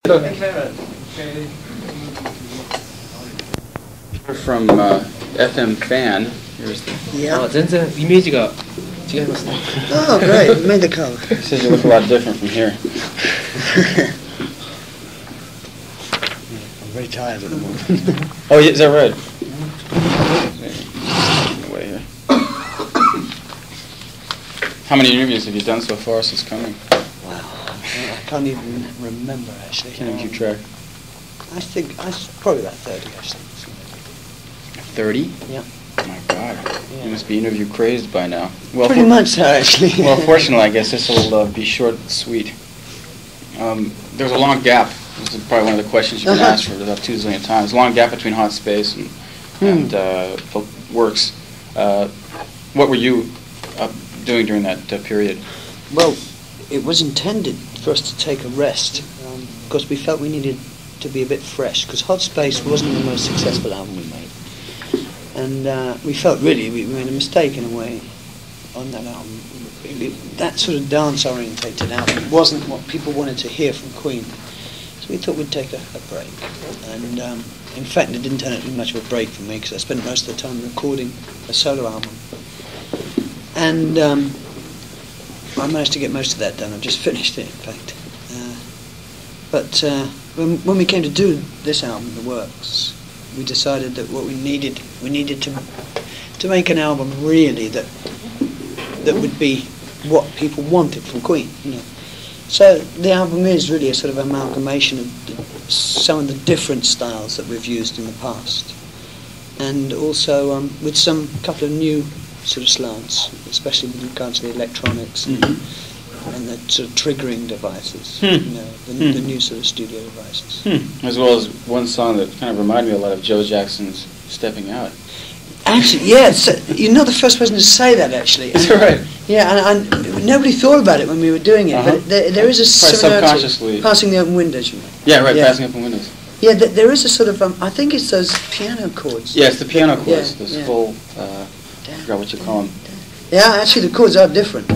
Thank you very much. From FM Fan. Here's the. Yeah. 全然イメージが違いますね。 Oh, great. You made the cover. It says you look a lot different from here. I'm very tired at the moment. Oh, yeah, is that right? Away here. How many interviews have you done so far since coming? Wow. I can't even remember, actually. Can't even keep track. I think probably about 30, actually. 30? Yeah. Oh my God. Yeah. You must be interview crazed by now. Well, Pretty much so, actually. Well, fortunately, I guess this will be short and sweet. There's a long gap. This is probably one of the questions you've been asked for about 2 zillion times. A long gap between Hot Space and Works. What were you doing during that period? Well, it was intended for us to take a rest because we felt we needed to be a bit fresh because Hot Space wasn't the most successful album we made. And we felt really we made a mistake in a way on that album. That sort of dance-orientated album wasn't what people wanted to hear from Queen. So we thought we'd take a break. And in fact, it didn't turn out to be much of a break for me because I spent most of the time recording a solo album. And I managed to get most of that done. I've just finished it, in fact. But when we came to do this album, The Works, we decided that what we needed to make an album really that would be what people wanted from Queen, you know. So the album is really a sort of amalgamation of some of the different styles that we've used in the past, and also with some couple of new sort of slants, especially with regard to the electronics and the sort of triggering devices, you know, the new sort of studio devices. As well as one song that kind of reminded me a lot of Joe Jackson's Stepping Out. Actually, yeah, you're not the first person to say that, actually. That's right. Yeah, and nobody thought about it when we were doing it, but there is a similarity. Subconsciously. Passing the open windows, you mean? Yeah, right, passing open windows. Yeah, there is a sort of, I think it's those piano chords. Yeah, it's the piano chords, Yeah, those yeah. full, I forgot what you call them. Yeah, actually the chords are different,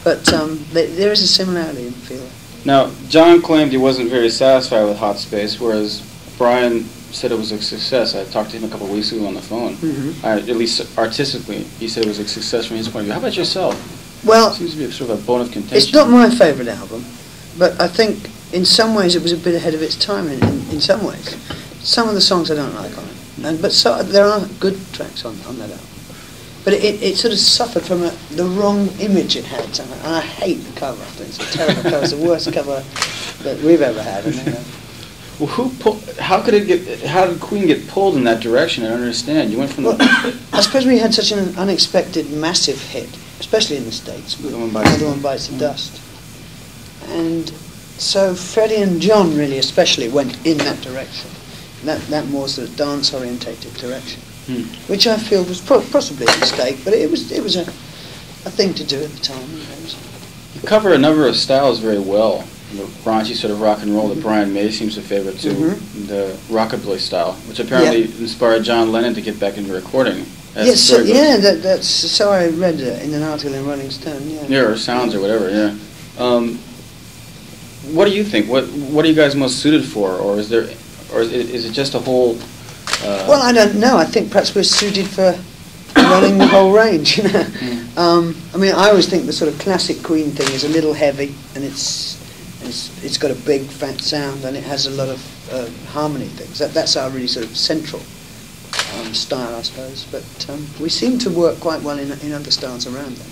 but there is a similarity in feel. Now, John claimed he wasn't very satisfied with Hot Space, whereas Brian said it was a success. I talked to him a couple of weeks ago on the phone. At least artistically, he said it was a success from his point of view. How about yourself? Well, it seems to be sort of a bone of contention. it's not my favourite album, but I think in some ways it was a bit ahead of its time in some ways. Some of the songs I don't like on it, but there are good tracks on that album. But it sort of suffered from the wrong image it had, and I hate the cover. I think it's a terrible cover. It's the worst cover that we've ever had. Well, how did Queen get pulled in that direction? I don't understand. You went from I suppose we had such an unexpected, massive hit, especially in the States, with Another One Bites the Dust. And so Freddie and John really especially went in that direction, that more sort of dance-orientated direction, which I feel was possibly a mistake, but it was a thing to do at the time. You cover a number of styles very well. The raunchy sort of rock and roll that Brian May seems to favor too, the rockabilly style, which apparently inspired John Lennon to get back into recording. Yes, that's so I read in an article in Rolling Stone. Yeah, or Sounds or whatever. Yeah. What do you think? What are you guys most suited for, or is it just a whole? Well, I don't know. I think perhaps we're suited for running the whole range. You know, I mean, I always think the sort of classic Queen thing is a little heavy, and it's got a big fat sound, and it has a lot of harmony things. That's our really sort of central style, I suppose. But we seem to work quite well in other styles around that.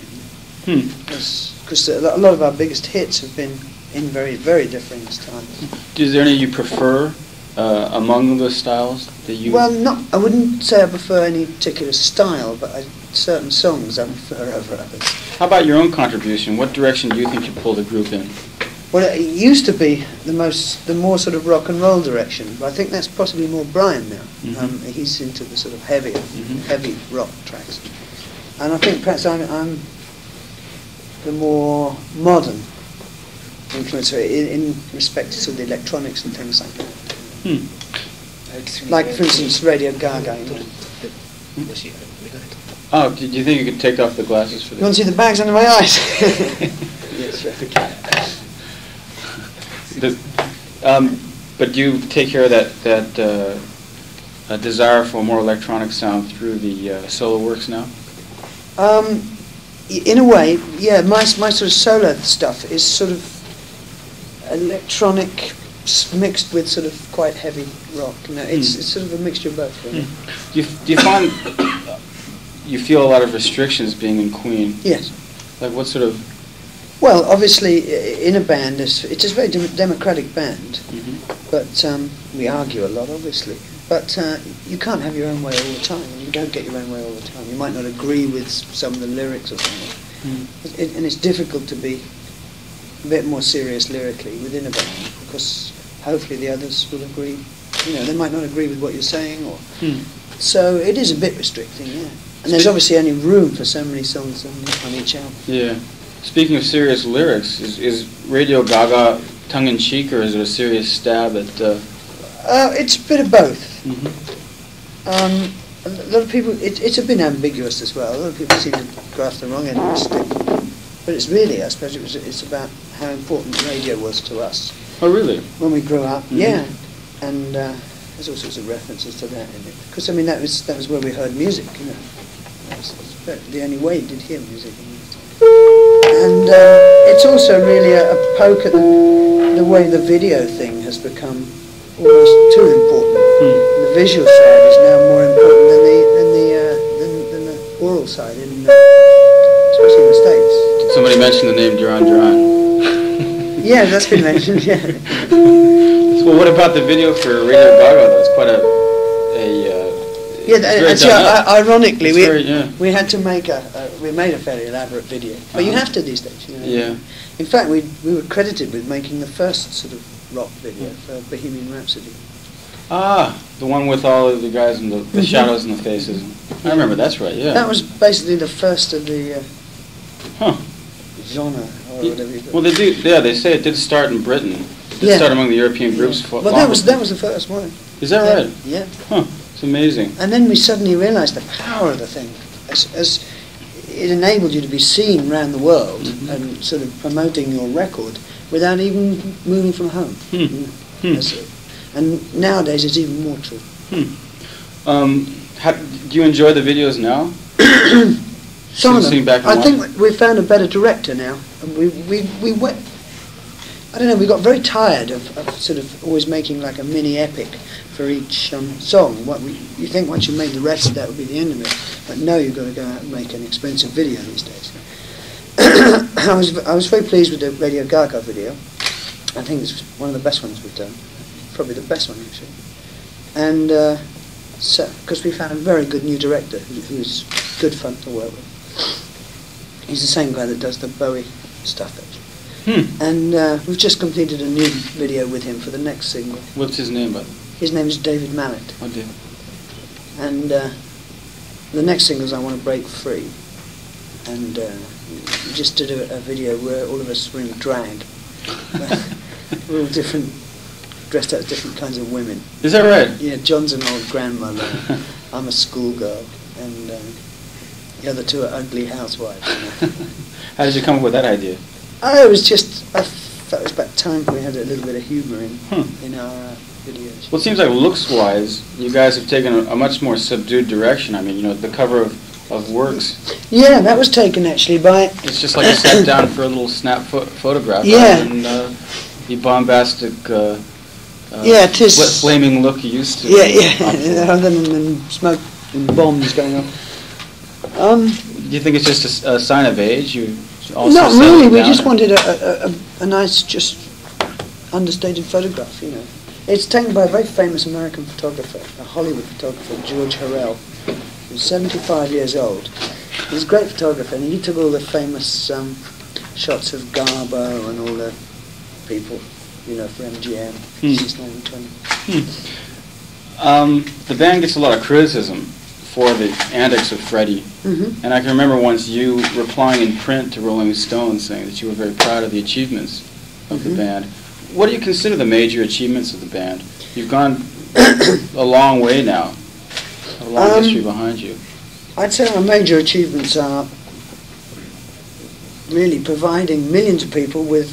Because a lot of our biggest hits have been in very, very different styles. Is there any you prefer among those styles that you? Well, I wouldn't say I prefer any particular style, but certain songs I prefer over others. How about your own contribution? What direction do you think you pull the group in? Well, it used to be the more sort of rock and roll direction, but I think that's possibly more Brian now. He's into the sort of heavy rock tracks, and I think perhaps I'm the more modern influencer in respect to sort of the electronics and things like that. Like, for instance, Radio Gaga. You know. Oh, do you think you could take off the glasses for this? You want to see the bags under my eyes? Yes, sure. But do you take care of that desire for a more electronic sound through the solo works now? In a way, yeah. My sort of solo stuff is sort of electronic mixed with sort of quite heavy rock. You know, it's sort of a mixture of both. Really. Do you find you feel a lot of restrictions being in Queen? Yes. Like what sort of? Well, obviously, in a band, it's a very democratic band, but we argue a lot, obviously. But you can't have your own way all the time. You don't get your own way all the time. You might not agree with some of the lyrics or something. And it's difficult to be a bit more serious lyrically within a band, because hopefully the others will agree. You know, they might not agree with what you're saying, or so it is a bit restricting, yeah. And there's obviously only room for so many songs on each album. Yeah. Speaking of serious lyrics, is Radio Gaga tongue-in-cheek, or is it a serious stab at... It's a bit of both. A lot of people, it's a bit ambiguous as well. A lot of people seem to grasp the wrong end of the stick. But it's really, I suppose, it's about how important radio was to us. Oh, really? When we grew up, yeah. And there's all sorts of references to that in it. Because, I mean, that was where we heard music, you know. That was the only way you did hear music. And it's also really a poke at the way the video thing has become almost too important. The visual side is now more important than the oral side, especially in the States. Did somebody mention the name Duran Duran? Yeah, that's been mentioned, yeah. Well, what about the video for Radio Gaga, though? It's quite ironically, we had to make we made a fairly elaborate video. But you have to these days, you know. Yeah. In fact, we were credited with making the first sort of rock video for Bohemian Rhapsody. Ah, the one with all of the guys and the shadows in the faces. I remember, that's right, yeah. That was basically the first of the genre, or whatever you call it. Well, they say it did start in Britain. It did start among the European groups. Well, that was the first one. Is that right? Yeah. Huh, it's amazing. And then we suddenly realised the power of the thing, as it enabled you to be seen around the world and sort of promoting your record without even moving from home. And nowadays it's even more true. Do you enjoy the videos now? Some of them. I think we found a better director now. And we went. I don't know. We got very tired of sort of always making like a mini epic for each song. You think once you made the rest, that would be the end of it. But no, you've got to go out and make an expensive video these days. I was very pleased with the Radio Gaga video. I think it's one of the best ones we've done. Probably the best one, actually. And because we found a very good new director who's good fun to work with. He's the same guy that does the Bowie stuff, actually. And we've just completed a new video with him for the next single. What's his name, by the way? His name is David Mallet. Oh, David. And the next single is I Want to Break Free. And we just did a video where all of us were in drag. We're all different, dressed as different kinds of women. Is that right? Yeah, John's an old grandmother. I'm a schoolgirl. And the other two are ugly housewives. You know. How did you come up with that idea? It was just, I thought it was about time we had a little bit of humour in our videos. Well, it seems like looks-wise, you guys have taken a much more subdued direction. I mean, you know, the cover of Works. Yeah, that was taken actually by... It's just like you sat down for a little snap photograph. Yeah. And the bombastic, tis flaming look you used to. Yeah. Other than smoke and bombs going on. Do you think it's just a sign of age? Not really. We just wanted a nice, just understated photograph. You know, it's taken by a very famous American photographer, a Hollywood photographer, George Harrell, who's 75 years old. He's a great photographer, and he took all the famous shots of Garbo and all the people, you know, for MGM, 6920. The band gets a lot of criticism for the antics of Freddie. And I can remember once you replying in print to Rolling Stone saying that you were very proud of the achievements of the band. What do you consider the major achievements of the band? You've gone a long way now, a long history behind you. I'd say our major achievements are really providing millions of people with